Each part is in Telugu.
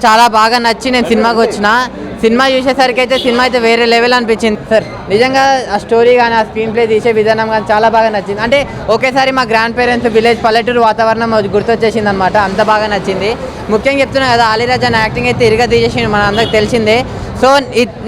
చాలా బాగా నచ్చి నేను సినిమాకి వచ్చిన. సినిమా చూసేసరికి అయితే సినిమా అయితే వేరే లెవెల్ అనిపించింది సార్. నిజంగా ఆ స్టోరీ కానీ ఆ స్క్రీన్ ప్లే తీసే విధానం కానీ చాలా బాగా నచ్చింది. అంటే ఒకేసారి మా గ్రాండ్ పేరెంట్స్ విలేజ్ పల్లెటూరు వాతావరణం గుర్తొచ్చేసింది అనమాట. అంత బాగా నచ్చింది. ముఖ్యంగా చెప్తున్నా కదా, అలీరాజ్ అనే యాక్టింగ్ అయితే ఇరుగా తీసేసింది, మన అందరికి తెలిసిందే. సో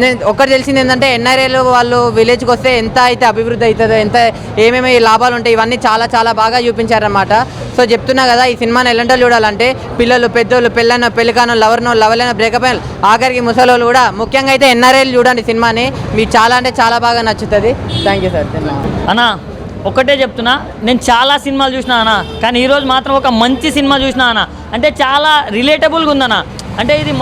నేను ఒకటి తెలిసింది ఏంటంటే, ఎన్ఆర్ఐలు వాళ్ళు విలేజ్కి వస్తే ఎంత అయితే అభివృద్ధి అవుతుందో, ఎంత ఏమేమి లాభాలు ఉంటాయి, ఇవన్నీ చాలా చాలా బాగా చూపించారనమాట. సో చెప్తున్నా కదా, ఈ సినిమాని ఎలాంటి చూడాలంటే పిల్లలు, పెద్దోళ్ళు, పెళ్ళైన, పెళ్ళికానో, లవర్నో, లవలైన, బ్రేకప్ అయిన, ఆఖరికి ముసలోళ్ళు కూడా, ముఖ్యంగా అయితే ఎన్ఆర్ఐలు చూడండి సినిమాని. మీకు చాలా అంటే చాలా బాగా నచ్చుతుంది. Thank you sir. అన్నా ఒకటే చెప్తున్నా, నేను చాలా సినిమాలు చూసినా అన్న, కానీ ఈరోజు మాత్రం ఒక మంచి సినిమా చూసినా అన్న. అంటే చాలా రిలేటబుల్గా ఉందన్న. అంటే ఇది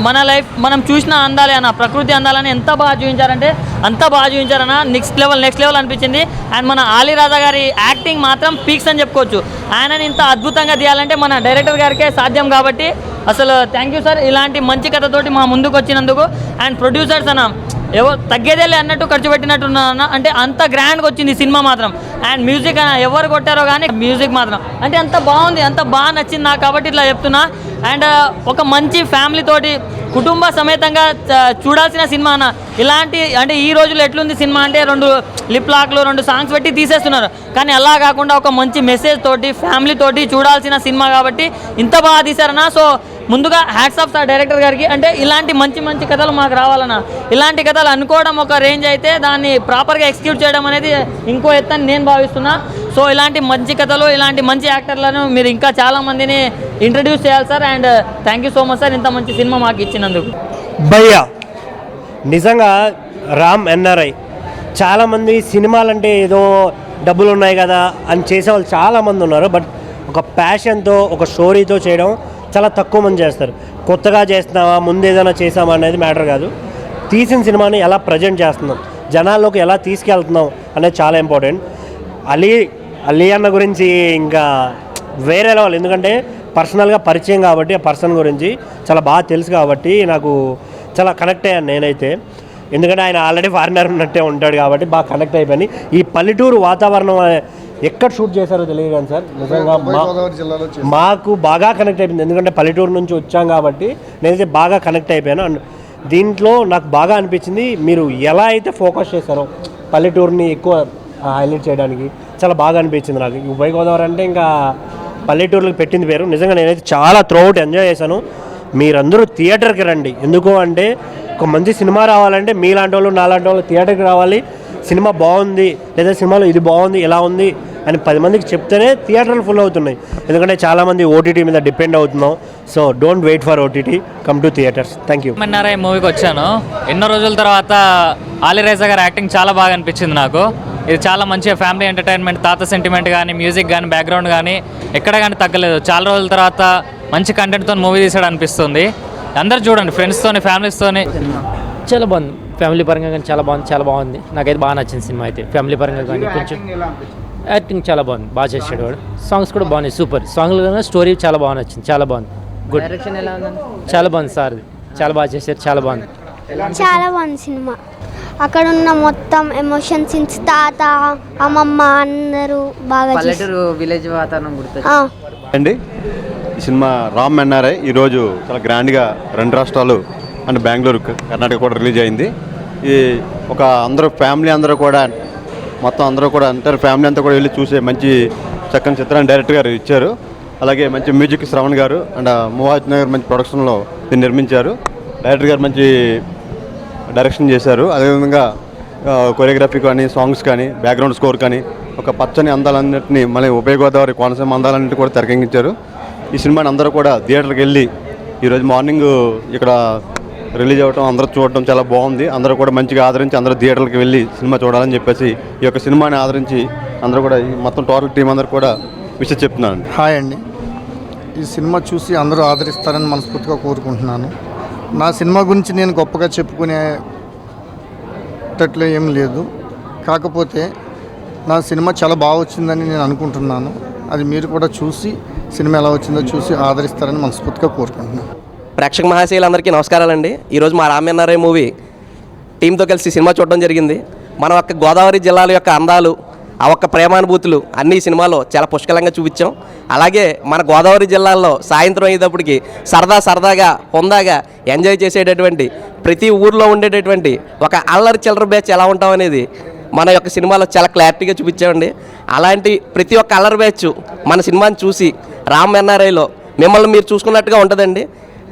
మన లైఫ్ మనం చూసిన అందాలే అన్న, ప్రకృతి అందాలని ఎంత బాగా చూపించారంటే అంత బాగా చూపించారన్న. నెక్స్ట్ లెవెల్ అనిపించింది. అండ్ మన ఆలీ రాజా గారి యాక్టింగ్ మాత్రం పీక్స్ అని చెప్పుకోవచ్చు. ఆయనని ఇంత అద్భుతంగా తీయాలంటే మన డైరెక్టర్ గారికే సాధ్యం. కాబట్టి అసలు థ్యాంక్ యూ సార్, ఇలాంటి మంచి కథతోటి మా ముందుకు వచ్చినందుకు. అండ్ ప్రొడ్యూసర్స్ అన్న ఎవరు తగ్గేదేలే అన్నట్టు ఖర్చు పెట్టినట్టున్నా అంటే అంత గ్రాండ్గా వచ్చింది సినిమా మాత్రం. అండ్ మ్యూజిక్ అన్న ఎవరు కొట్టారో కానీ మ్యూజిక్ మాత్రం అంటే అంత బాగుంది, అంత బాగా నచ్చింది నాకు. కాబట్టి ఇట్లా చెప్తున్నా. అండ్ ఒక మంచి ఫ్యామిలీ తోటి కుటుంబ సమేతంగా చూడాల్సిన సినిమా అన్న. ఇలాంటి అంటే ఈ రోజుల్లో ఎట్లుంది సినిమా అంటే 2 లిప్ లాక్లు 2 సాంగ్స్ పెట్టి తీసేస్తున్నారు. కానీ అలా కాకుండా ఒక మంచి మెసేజ్ తోటి ఫ్యామిలీ తోటి చూడాల్సిన సినిమా కాబట్టి ఇంత బాగా తీశారన్న. సో ముందుగా హ్యాట్స్ ఆఫ్ సార్ డైరెక్టర్ గారికి. అంటే ఇలాంటి మంచి కథలు మాకు రావాలన్నా. ఇలాంటి కథలు అనుకోవడం ఒక రేంజ్ అయితే, దాన్ని ప్రాపర్గా ఎగ్జిక్యూట్ చేయడం అనేది ఇంకో ఎత్తని నేను భావిస్తున్నా. సో ఇలాంటి మంచి కథలు, ఇలాంటి మంచి యాక్టర్లను మీరు ఇంకా చాలామందిని ఇంట్రడ్యూస్ చేయాలి sir. And thank you so much sir, ఇంత మంచి సినిమా మాకు ఇచ్చినందుకు. భయ్యా నిజంగా రామ్ ఎన్ఆర్ఐ చాలామంది సినిమాలంటే ఏదో డబ్బులు ఉన్నాయి కదా అని చేసేవాళ్ళు చాలామంది ఉన్నారు. బట్ ఒక ప్యాషన్తో, ఒక స్టోరీతో చేయడం చాలా తక్కువ మంది చేస్తారు. కొత్తగా చేస్తున్నావా, ముందు ఏదైనా చేసామా అనేది మ్యాటర్ కాదు. తీసిన సినిమాని ఎలా ప్రజెంట్ చేస్తున్నాం, జనాల్లోకి ఎలా తీసుకెళ్తున్నాం అనేది చాలా ఇంపార్టెంట్. అలీ అన్న గురించి ఇంకా వేరే లెవెల్. ఎందుకంటే పర్సనల్గా పరిచయం కాబట్టి, ఆ పర్సన్ గురించి చాలా బాగా తెలుసు కాబట్టి నాకు చాలా కనెక్ట్ అయ్యాను నేనైతే. ఎందుకంటే ఆయన ఆల్రెడీ ఫారినర్ ఉన్నట్టే ఉంటాడు కాబట్టి బాగా కనెక్ట్ అయిపోయి. ఈ పల్లెటూరు వాతావరణం ఎక్కడ షూట్ చేశారో తెలియదు కానీ సార్, నిజంగా మాకు బాగా కనెక్ట్ అయిపోయింది. ఎందుకంటే పల్లెటూరు నుంచి వచ్చాం కాబట్టి నేనైతే బాగా కనెక్ట్ అయిపోయాను. అండ్ దీంట్లో నాకు బాగా అనిపించింది, మీరు ఎలా అయితే ఫోకస్ చేశారో పల్లెటూరుని ఎక్కువ హైలైట్ చేయడానికి చాలా బాగా అనిపించింది నాకు. ఉభయ గోదావరి అంటే ఇంకా పల్లెటూరులకు పెట్టింది పేరు. నిజంగా నేనైతే చాలా త్రూఅవుట్ ఎంజాయ్ చేశాను. మీరందరూ థియేటర్కి రండి. ఎందుకు అంటే ఒక మంచి సినిమా రావాలంటే మీలాంటి వాళ్ళు, నాలాంటి వాళ్ళు థియేటర్కి రావాలి. సినిమా బాగుంది లేదా సినిమాలో ఇది బాగుంది, ఎలా ఉంది అని 10 మందికి చెప్తేనే థియేటర్లు ఫుల్ అవుతున్నాయి. ఎందుకంటే చాలామంది ఓటీటీ మీద డిపెండ్ అవుతున్నాం. So don't wait for OTT, come to theatres. Thank you. NRI మూవీకి వచ్చాను. ఎన్నో రోజుల తర్వాత ఆలీ రాజా గారి యాక్టింగ్ చాలా బాగా అనిపించింది నాకు. ఇది చాలా మంచిగా ఫ్యామిలీ ఎంటర్టైన్మెంట్, తాత సెంటిమెంట్ కానీ, మ్యూజిక్ కానీ, బ్యాక్గ్రౌండ్ కానీ ఎక్కడ కానీ తగ్గలేదు. చాలా రోజుల తర్వాత మంచి కంటెంట్తో మూవీ తీసాడు అనిపిస్తుంది. అందరు చూడండి, ఫ్రెండ్స్తోని, ఫ్యామిలీస్తోని. చాలా బాగుంది, ఫ్యామిలీ పరంగా కానీ చాలా బాగుంది. నాకైతే బాగా నచ్చింది సినిమా అయితే. ఫ్యామిలీ పరంగా కానీ కొంచెం యాక్టింగ్ చాలా బాగుంది, బాగా చేసాడు వాడు. సాంగ్స్ కూడా బాగున్నాయి, సూపర్ సాంగ్లు కానీ. స్టోరీ చాలా బాగా నచ్చింది, చాలా బాగుంది. గుడ్, చాలా బాగుంది సార్, చాలా బాగా చేశారు, చాలా బాగుంది. చాలా బాగుంది సినిమా. అక్కడ ఉన్న మొత్తం ఎమోషన్ సీన్స్, తాత, అమ్మమ్మ అందరూ బాగా పల్లెటూరు విలేజ్ వాతావరణం గుర్తు అండి. ఈ సినిమా రామ్ ఎన్ఆర్ఐ ఈరోజు చాలా గ్రాండ్గా 2 రాష్ట్రాలు అండ్ బెంగళూరు, కర్ణాటక కూడా రిలీజ్ అయింది. ఈ ఒక అందరూ ఫ్యామిలీ అందరూ కూడా మొత్తం అందరూ కూడా అంటారు, ఫ్యామిలీ అంతా కూడా వెళ్ళి చూసే మంచి చక్కని చిత్రాన్ని డైరెక్టర్ గారు ఇచ్చారు. అలాగే మంచి మ్యూజిక్ శ్రవణ్ గారు అండ్ మోహాజ్ నగర్ మంచి ప్రొడక్షన్లో దీన్ని నిర్మించారు. డైరెక్టర్ గారు మంచి డైరెక్షన్ చేశారు. అదేవిధంగా కొరియోగ్రఫీ కానీ, సాంగ్స్ కానీ, బ్యాక్గ్రౌండ్ స్కోర్ కానీ, ఒక పచ్చని అందాలన్నింటినీ మళ్ళీ ఉభయ గోదావరి కోనసీమ అందాలన్నింటినీ కూడా తెరకెక్కించారు. ఈ సినిమాని అందరూ కూడా థియేటర్కి వెళ్ళి ఈరోజు మార్నింగ్ ఇక్కడ రిలీజ్ అవ్వడం, అందరూ చూడటం చాలా బాగుంది. అందరూ కూడా మంచిగా ఆదరించి అందరూ థియేటర్కి వెళ్ళి సినిమా చూడాలని చెప్పేసి ఈ యొక్క సినిమాని ఆదరించి అందరూ కూడా మొత్తం టోటల్ టీం అందరూ కూడా విషయం చెప్తున్నాను. హాయ్ అండి. ఈ సినిమా చూసి అందరూ ఆదరిస్తారని మనస్ఫూర్తిగా కోరుకుంటున్నాను. నా సినిమా గురించి నేను గొప్పగా చెప్పుకునేటట్లు ఏం లేదు. కాకపోతే నా సినిమా చాలా బాగా వచ్చిందని నేను అనుకుంటున్నాను. అది మీరు కూడా చూసి సినిమా ఎలా వచ్చిందో చూసి ఆదరిస్తారని మనస్ఫూర్తిగా కోరుకుంటున్నాను. ప్రేక్షక మహాశయులందరికీ నమస్కారాలండి. ఈరోజు మా రామ్ ఎన్ఆర్ఐ మూవీ టీంతో కలిసి సినిమా చూడడం జరిగింది. మన యొక్క గోదావరి జిల్లాల యొక్క అందాలు, ఆ ఒక్క ప్రేమానుభూతులు అన్ని ఈ సినిమాలో చాలా పుష్కలంగా చూపించాం. అలాగే మన గోదావరి జిల్లాలో సాయంత్రం అయ్యేటప్పటికి సరదాగా హుందాగా ఎంజాయ్ చేసేటటువంటి ప్రతి ఊర్లో ఉండేటటువంటి ఒక అల్లరి చిల్లర బ్యాచ్ ఎలా ఉంటాం అనేది మన యొక్క సినిమాలో చాలా క్లారిటీగా చూపించామండి. అలాంటి ప్రతి ఒక్క అల్లరి బ్యాచ్ మన సినిమాని చూసి రామ్ ఎన్ఆర్ఐలో మిమ్మల్ని మీరు చూసుకున్నట్టుగా ఉంటుందండి.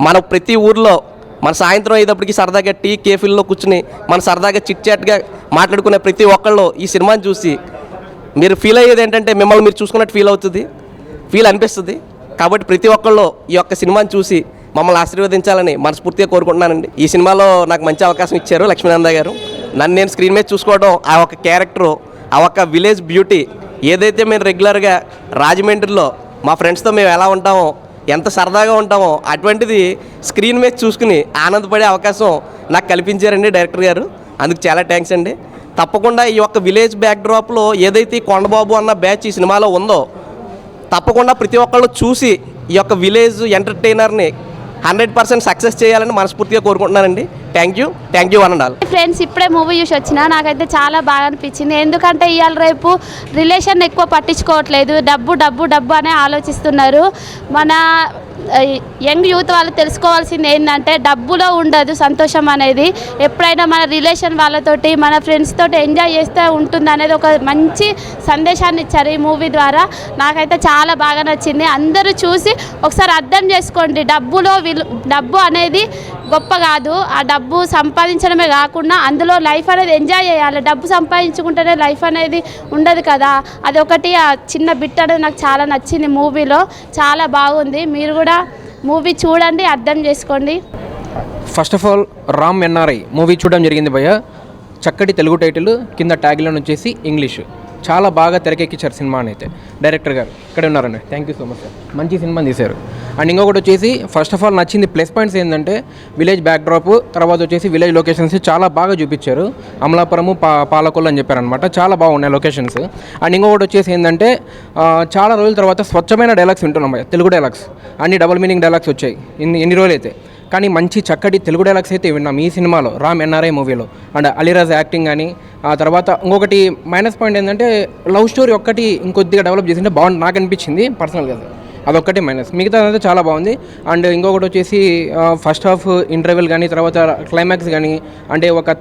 మన ప్రతి ఊర్లో మన సాయంత్రం అయ్యేటప్పటికి సరదాగా టీ కేఫీల్లో కూర్చుని మన సరదాగా చిట్ చాట్గా మాట్లాడుకునే ప్రతి ఒక్కళ్ళు ఈ సినిమాని చూసి మీరు ఫీల్ అయ్యేది ఏంటంటే మిమ్మల్ని మీరు చూసుకున్నట్టు ఫీల్ అనిపిస్తుంది. కాబట్టి ప్రతి ఒక్కళ్ళు ఈ యొక్క సినిమాని చూసి మమ్మల్ని ఆశీర్వదించాలని మనస్ఫూర్తిగా కోరుకుంటున్నానండి. ఈ సినిమాలో నాకు మంచి అవకాశం ఇచ్చారు లక్ష్మీనంద గారు. నన్ను నేను స్క్రీన్ మీద చూసుకోవడం, ఆ ఒక క్యారెక్టరు, ఆ ఒక్క విలేజ్ బ్యూటీ ఏదైతే మేము రెగ్యులర్గా రాజమండ్రిలో మా ఫ్రెండ్స్తో మేము ఎలా ఉంటామో, ఎంత సరదాగా ఉంటామో అటువంటిది స్క్రీన్ మీద చూసుకుని ఆనందపడే అవకాశం నాకు కల్పించారండి డైరెక్టర్ గారు. అందుకు చాలా థ్యాంక్స్ అండి. తప్పకుండా ఈ యొక్క విలేజ్ బ్యాక్డ్రాప్లో ఏదైతే కొండబాబు అన్న బ్యాచ్ ఈ సినిమాలో ఉందో తప్పకుండా ప్రతి ఒక్కళ్ళు చూసి ఈ యొక్క విలేజ్ ఎంటర్టైనర్ని 100% సక్సెస్ చేయాలని మనస్ఫూర్తిగా కోరుకుంటున్నానండి. Thank you one and all. Friends, ఇప్పుడే మూవీ చూసి వచ్చిన నాకైతే చాలా బాగా అనిపించింది. ఎందుకంటే ఇవాళ రేపు రిలేషన్ ఎక్కువ పట్టించుకోవట్లేదు, డబ్బు అనే ఆలోచిస్తున్నారు. మన యంగ్ యూత్ వాళ్ళు తెలుసుకోవాల్సింది ఏంటంటే డబ్బులో ఉండదు సంతోషం అనేది. ఎప్పుడైనా మన రిలేషన్ వాళ్ళతోటి మన ఫ్రెండ్స్ తోటి ఎంజాయ్ చేస్తూ ఉంటుంది అనేది ఒక మంచి సందేశాన్ని ఇచ్చారు ఈ మూవీ ద్వారా. నాకైతే చాలా బాగా నచ్చింది. అందరూ చూసి ఒకసారి అర్థం చేసుకోండి, డబ్బు అనేది గొప్ప కాదు. ఆ డబ్బు సంపాదించడమే కాకుండా అందులో లైఫ్ అనేది ఎంజాయ్ చేయాలి. డబ్బు సంపాదించుకుంటేనే లైఫ్ అనేది ఉండదు కదా. అదొకటి ఆ చిన్న బిట్ అనేది నాకు చాలా నచ్చింది మూవీలో. చాలా బాగుంది. మీరు కూడా మూవీ చూడండి, అర్థం చేసుకోండి. First of all Ram NRI movie చూడడం జరిగింది భయ్య. చక్కటి తెలుగు టైటిల్, కింద ట్యాగ్లైన్ వచ్చేసి ఇంగ్లీష్. చాలా బాగా తెరకెక్కించారు సినిమాని అయితే డైరెక్టర్ గారు. ఇక్కడే ఉన్నారండి. Thank you so much sir. మంచి సినిమా తీశారు. అండ్ ఇంకొకటి వచ్చేసి ఫస్ట్ ఆఫ్ ఆల్ నచ్చింది ప్లస్ పాయింట్స్ ఏంటంటే విలేజ్ బ్యాక్డ్రాప్, తర్వాత వచ్చేసి విలేజ్ లొకేషన్స్ చాలా బాగా చూపించారు. అమలాపురము, పాలకొల్లు అని చెప్పారనమాట. చాలా బాగున్నాయి లొకేషన్స్. అండ్ ఇంకొకటి వచ్చేసి ఏంటంటే చాలా రోజుల తర్వాత స్వచ్ఛమైన డైలాగ్స్ వింటున్నాం తెలుగు డైలాగ్స్. అన్ని డబుల్ మీనింగ్ డైలాగ్స్ వచ్చాయి ఎన్ని రోజులైతే. కానీ మంచి చక్కటి తెలుగు డైలాగ్స్ అయితే విన్నాం ఈ సినిమాలో, రామ్ ఎన్ఆర్ఐ మూవీలో. అండ్ అలీరాజ్ యాక్టింగ్ కానీ, ఆ తర్వాత ఇంకొకటి మైనస్ పాయింట్ ఏంటంటే లవ్ స్టోరీ ఒక్కటి ఇంకొద్దిగా డెవలప్ చేసింటే బాగుంది నాకు అనిపించింది పర్సనల్గా. అదొక్కటి మైనస్, మిగతా అయితే చాలా బాగుంది. అండ్ ఇంకొకటి వచ్చేసి ఫస్ట్ హాఫ్ ఇంటర్వెల్ కానీ, తర్వాత క్లైమాక్స్ కానీ, అంటే ఒక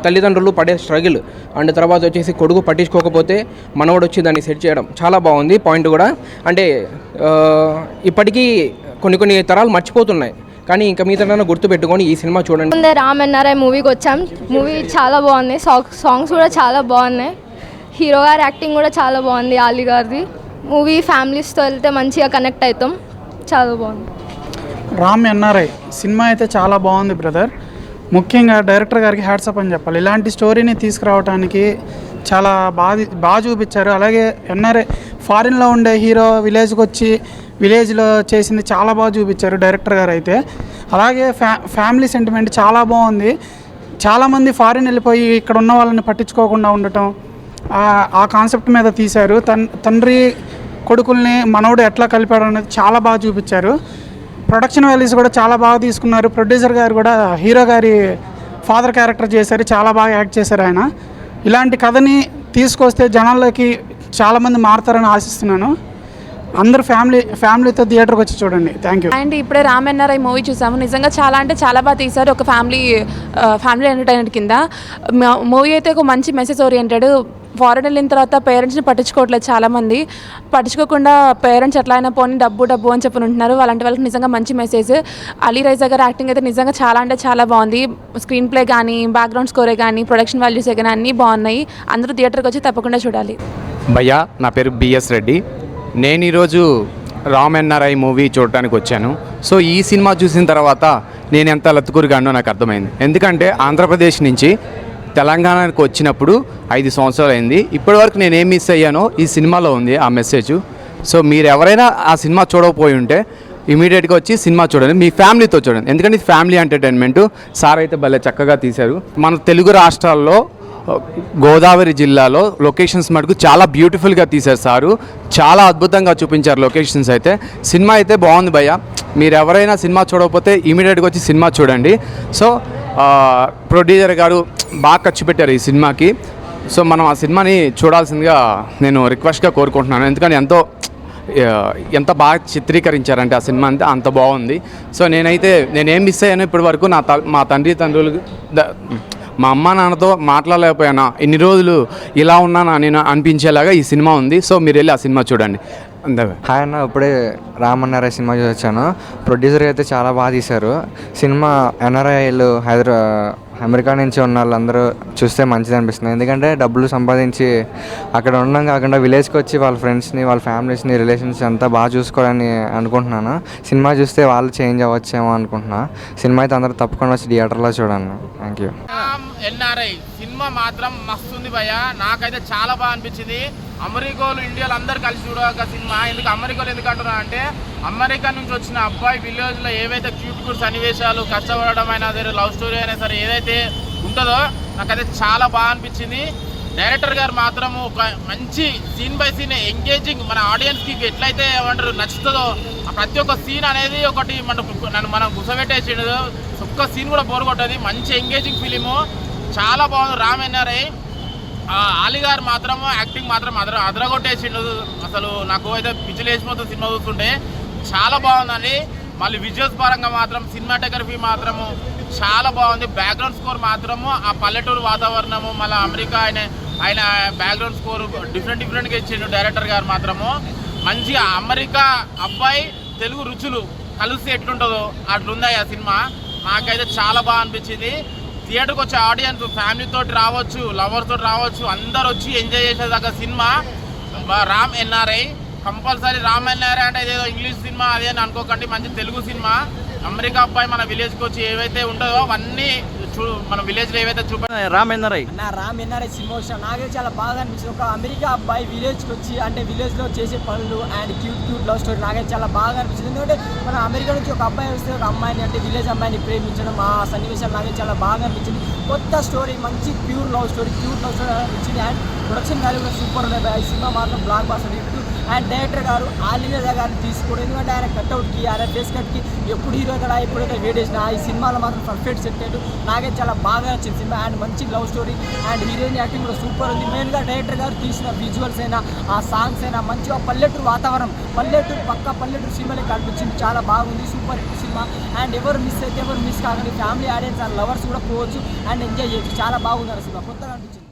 తల్లిదండ్రులు పడే స్ట్రగుల్, అండ్ తర్వాత వచ్చేసి కొడుకు పట్టించుకోకపోతే మనోడు వచ్చి దాన్ని సెట్ చేయడం చాలా బాగుంది. పాయింట్ కూడా అంటే ఇప్పటికీ కొన్ని తరాలు మర్చిపోతున్నాయి, కానీ ఇంకా మీతో గుర్తుపెట్టుకొని ఈ సినిమా చూడండి. ముందే రామ్ ఎన్ఆర్ఐ మూవీకి వచ్చాం. మూవీ చాలా బాగుంది. సాంగ్స్ కూడా చాలా బాగున్నాయి. హీరో గారి యాక్టింగ్ కూడా చాలా బాగుంది, ఆలీ గారిది. మూవీ ఫ్యామిలీస్తో వెళ్తే మంచిగా కనెక్ట్ అవుతాం. చాలా బాగుంది. రామ్ ఎన్ఆర్ఐ సినిమా అయితే చాలా బాగుంది బ్రదర్. ముఖ్యంగా డైరెక్టర్ గారికి హ్యాట్సప్ అని చెప్పాలి. ఇలాంటి స్టోరీని తీసుకురావడానికి చాలా బాగా చూపించారు. అలాగే ఎన్ఆర్ఐ ఫారిన్లో ఉండే హీరో విలేజ్కి వచ్చి విలేజ్లో చేసింది చాలా బాగా చూపించారు డైరెక్టర్ గారు అయితే. అలాగే ఫ్యామిలీ సెంటిమెంట్ చాలా బాగుంది. చాలామంది ఫారిన్ వెళ్ళిపోయి ఇక్కడ ఉన్న వాళ్ళని పట్టించుకోకుండా ఉండటం, ఆ కాన్సెప్ట్ మీద తీశారు. తండ్రి కొడుకుల్ని మనవడు ఎట్లా కలిపాడు అనేది చాలా బాగా చూపించారు. ప్రొడక్షన్ వాల్యూస్ కూడా చాలా బాగా తీసుకున్నారు. ప్రొడ్యూసర్ గారు కూడా హీరో గారి ఫాదర్ క్యారెక్టర్ చేశారు, చాలా బాగా యాక్ట్ చేశారు ఆయన. ఇలాంటి కథని తీసుకొస్తే జనాల్లోకి చాలామంది మారుతారని ఆశిస్తున్నాను. అందరూ ఫ్యామిలీతో థియేటర్కి వచ్చి చూడండి. Thank you. అండ్ ఇప్పుడే రామ్ ఎన్ఆర్ఐ మూవీ చూసాము. నిజంగా చాలా అంటే చాలా బాగా తీశారు. ఒక ఫ్యామిలీ ఎంటర్టైన్మెంట్ కింద మూవీ అయితే ఒక మంచి మెసేజ్ ఓరియంటెడ్. ఫారెన్ వెళ్ళిన తర్వాత పేరెంట్స్ని పట్టించుకోవట్లేదు చాలామంది. పట్టించుకోకుండా పేరెంట్స్ ఎట్లా అయినా పోనీ డబ్బు అని చెప్పి ఉంటున్నారు. అలాంటి వాళ్ళకి నిజంగా మంచి మెసేజ్. అలీ రైజా గారి యాక్టింగ్ అయితే నిజంగా చాలా అంటే చాలా బాగుంది. స్క్రీన్ ప్లే కానీ, బ్యాక్గ్రౌండ్ స్కోరే కానీ, ప్రొడక్షన్ వాల్యూసే కానీ అన్నీ బాగున్నాయి. అందరూ థియేటర్కి వచ్చి తప్పకుండా చూడాలి. భయ్యా, నా పేరు బిఎస్ రెడ్డి. నేను ఈరోజు రామ్ ఎన్ఆర్ఐ మూవీ చూడటానికి వచ్చాను. సో ఈ సినిమా చూసిన తర్వాత నేను ఎంత లత్తుకూరుగానో నాకు అర్థమైంది. ఎందుకంటే ఆంధ్రప్రదేశ్ నుంచి తెలంగాణకు వచ్చినప్పుడు 5 సంవత్సరాలు అయింది. ఇప్పటివరకు నేను ఏం మిస్ అయ్యానో ఈ సినిమాలో ఉంది ఆ మెసేజ్. సో మీరు ఎవరైనా ఆ సినిమా చూడకపోయి ఉంటే ఇమీడియట్గా వచ్చి సినిమా చూడండి, మీ ఫ్యామిలీతో చూడండి. ఎందుకంటే ఇది ఫ్యామిలీ ఎంటర్టైన్మెంట్. సార్ అయితే భలే చక్కగా తీశారు. మన తెలుగు రాష్ట్రాల్లో గోదావరి జిల్లాలో లొకేషన్స్ మటుకు చాలా బ్యూటిఫుల్గా తీశారు సారు. చాలా అద్భుతంగా చూపించారు లొకేషన్స్ అయితే. సినిమా అయితే బాగుంది భయ్య. మీరు ఎవరైనా సినిమా చూడకపోతే ఇమీడియట్గా వచ్చి సినిమా చూడండి. సో ప్రొడ్యూసర్ గారు బాగా ఖర్చు పెట్టారు ఈ సినిమాకి. సో మనం ఆ సినిమాని చూడాల్సిందిగా నేను రిక్వెస్ట్గా కోరుకుంటున్నాను. ఎందుకంటే ఎంత బాగా చిత్రీకరించారంటే ఆ సినిమా అంతే అంత బాగుంది. సో నేనేం మిస్ అయ్యాను ఇప్పటి వరకు మా తండ్రులు మా అమ్మ నాన్నతో మాట్లాడలేకపోయానా, ఇన్ని రోజులు ఇలా ఉన్నానా నేను అనిపించేలాగా ఈ సినిమా ఉంది. సో మీరు వెళ్ళి ఆ సినిమా చూడండి. అంతే. హాయ్ అన్న, ఇప్పుడే రామ్ ఎన్ఆర్ఐ సినిమా చూసి వచ్చాను. ప్రొడ్యూసర్ అయితే చాలా బాగా తీశారు సినిమా. ఎన్ఆర్ఐలు అమెరికా నుంచి ఉన్న వాళ్ళందరూ చూస్తే మంచిది అనిపిస్తుంది. ఎందుకంటే డబ్బులు సంపాదించి అక్కడ ఉండడం కాకుండా విలేజ్కి వచ్చి వాళ్ళ ఫ్రెండ్స్ని, వాళ్ళ ఫ్యామిలీస్ని, రిలేషన్స్ అంతా బాగా చూసుకోవాలని అనుకుంటున్నాను. సినిమా చూస్తే వాళ్ళు చేంజ్ అవ్వచ్చేమో అనుకుంటున్నా. సినిమా అయితే అందరూ తప్పకుండా వచ్చి థియేటర్లో చూడండి. Thank you. ఎన్ఆర్ఐ సినిమా మాత్రం మస్తుంది భయ్య. నాకైతే చాలా బాగా అనిపించింది. అమెరికాలో ఇండియాలో అందరు కలిసి చూడక సినిమా. అమెరికాలో ఎందుకు అంటున్నా అంటే, అమెరికా నుంచి వచ్చిన అబ్బాయి విలేజ్లో ఏవైతే క్యూట్ సన్నివేశాలు, కష్టపడడం అయినా సరే, లవ్ స్టోరీ అయినా సరే ఏదైతే ఉంటుందో నాకైతే చాలా బాగా అనిపించింది. డైరెక్టర్ గారు మాత్రం ఒక మంచి సీన్ బై సీన్ ఎంగేజింగ్, మన ఆడియన్స్కి ఎట్లయితే ఏమంటారు నచ్చుతుందో ప్రతి ఒక్క సీన్ అనేది ఒకటి మనం గుసబెట్టేసిండు. ఒక్క సీన్ కూడా బోర్ కొట్టది. మంచి ఎంగేజింగ్ ఫిలిము, చాలా బాగుంది. రామ్ ఎన్ఆర్ఐ ఆలీ గారు మాత్రం యాక్టింగ్ మాత్రం అదరగొట్టేసిండు. అసలు నాకు అయితే పిచ్చిలు వేసిపోతుంది సినిమా చూస్తుంటే. చాలా బాగుందండి. మళ్ళీ విజువల్స్ పరంగా మాత్రం సినిమాటోగ్రఫీ మాత్రము చాలా బాగుంది. బ్యాక్గ్రౌండ్ స్కోర్ మాత్రము ఆ పల్లెటూరు వాతావరణము, మళ్ళీ అమెరికా ఆయన బ్యాక్గ్రౌండ్ స్కోర్ డిఫరెంట్గా ఇచ్చిండు డైరెక్టర్ గారు మాత్రము. మంచిగా అమెరికా అబ్బాయి తెలుగు రుచులు కలిసి ఎట్లుంటుందో అట్లుంది ఆ సినిమా. నాకైతే చాలా బాగా అనిపించింది. థియేటర్కి వచ్చే ఆడియన్స్ ఫ్యామిలీతో రావచ్చు, లవర్స్ తోటి రావచ్చు, అందరు వచ్చి ఎంజాయ్ చేసేదాకా cinema Ram NRI. Compulsory Ram NRI అంటే ఏదో ఇంగ్లీష్ సినిమా అదే అని అనుకోకండి. మంచి తెలుగు సినిమా. అమెరికా అబ్బాయి మన విలేజ్కి వచ్చి ఏవైతే ఉంటుందో అవన్నీ మన విలేజ్లో ఏవైతే రామ్ ఎన్ఆర్ఐ సినిమా వచ్చిన నాకైతే చాలా బాగా అనిపించింది. ఒక అమెరికా అబ్బాయి విలేజ్కి వచ్చి అంటే విలేజ్లో చేసే పనులు అండ్ క్యూట్ లవ్ స్టోరీ నాకైతే చాలా బాగా అనిపించింది. ఎందుకంటే మన అమెరికా నుంచి ఒక అబ్బాయి వస్తే ఒక అమ్మాయిని అంటే విలేజ్ అమ్మాయిని ప్రేమించడం, ఆ సన్నివేశాలు నాకైతే చాలా బాగా అనిపించింది. కొత్త స్టోరీ, మంచి క్యూట్ లవ్ స్టోరీ అనిపించింది. అండ్ ప్రొడక్షన్ వాల్యూ కూడా సూపర్ ఉన్నాయి. ఈ సినిమా మాత్రం blockbuster hit. And director గారు ఆలీ గారిని తీసుకోవడం, ఎందుకంటే ఆయన కట్అవుట్కి, ఆయన ఫేస్ కట్కి ఎప్పుడు హీరో కదా ఎప్పుడైతే వేడేసిన ఈ సినిమాలో మాత్రం పర్ఫెక్ట్ సెట్ అయ్యాడు. నాకైతే చాలా బాగా నచ్చింది సినిమా. అండ్ మంచి love story and heroine acting కూడా సూపర్ ఉంది. మెయిన్గా డైరెక్టర్ గారు తీసిన విజువల్స్ అయినా, ఆ సాంగ్స్ అయినా, మంచిగా పల్లెటూరు వాతావరణం, పల్లెటూరు సినిమాలే కనిపించింది. చాలా బాగుంది, సూపర్ హిట్ సినిమా. అండ్ ఎవరు మిస్ కాకండి. ఫ్యామిలీ ఆడియన్స్ అండ్ లవర్స్ కూడా పోవచ్చు అండ్ ఎంజాయ్ చేయొచ్చు. చాలా బాగుంది సినిమా, కొత్తగా అనిపించింది.